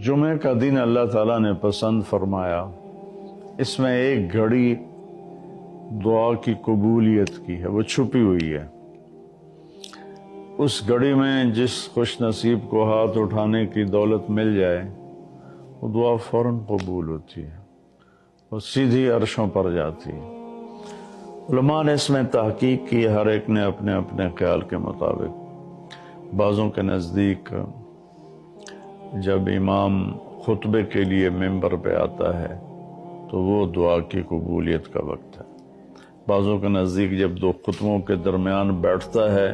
جمعے کا دن اللہ تعالیٰ نے پسند فرمایا، اس میں ایک گھڑی دعا کی قبولیت کی ہے، وہ چھپی ہوئی ہے۔ اس گھڑی میں جس خوش نصیب کو ہاتھ اٹھانے کی دولت مل جائے وہ دعا فوراً قبول ہوتی ہے، وہ سیدھی عرشوں پر جاتی ہے۔ علماء نے اس میں تحقیق کی، ہر ایک نے اپنے اپنے خیال کے مطابق۔ بعضوں کے نزدیک جب امام خطبے کے لیے ممبر پہ آتا ہے تو وہ دعا کی قبولیت کا وقت ہے۔ بعضوں کے نزدیک جب دو خطبوں کے درمیان بیٹھتا ہے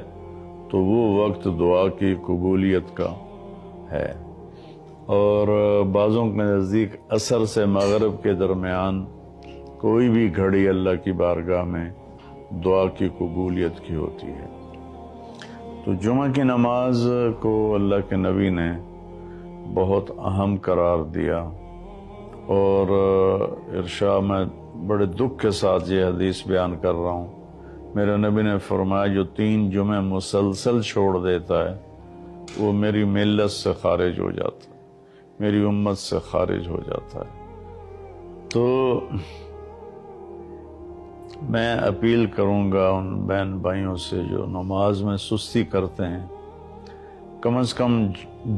تو وہ وقت دعا کی قبولیت کا ہے، اور بعضوں کے نزدیک عصر سے مغرب کے درمیان کوئی بھی گھڑی اللہ کی بارگاہ میں دعا کی قبولیت کی ہوتی ہے۔ تو جمعہ کی نماز کو اللہ کے نبی نے بہت اہم قرار دیا، اور ارشاد میں بڑے دکھ کے ساتھ یہ حدیث بیان کر رہا ہوں۔ میرے نبی نے فرمایا جو 3 جمعے مسلسل چھوڑ دیتا ہے وہ میری ملت سے خارج ہو جاتا ہے، میری امت سے خارج ہو جاتا ہے۔ تو میں اپیل کروں گا ان بہن بھائیوں سے جو نماز میں سستی کرتے ہیں، کم از کم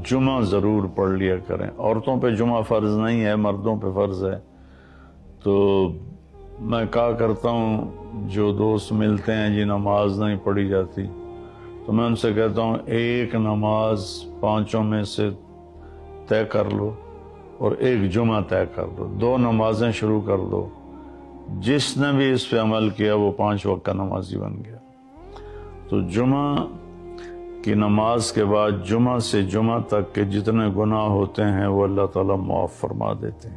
جمعہ ضرور پڑھ لیا کریں۔ عورتوں پہ جمعہ فرض نہیں ہے، مردوں پہ فرض ہے۔ تو میں کہا کرتا ہوں جو دوست ملتے ہیں جی نماز نہیں پڑھی جاتی، تو میں ان سے کہتا ہوں ایک نماز 5 میں سے طے کر لو اور ایک جمعہ طے کر لو، 2 نمازیں شروع کر دو۔ جس نے بھی اس پہ عمل کیا وہ 5 وقت کا نمازی بن گیا۔ تو جمعہ کی نماز کے بعد جمعہ سے جمعہ تک کے جتنے گناہ ہوتے ہیں وہ اللہ تعالیٰ معاف فرما دیتے ہیں۔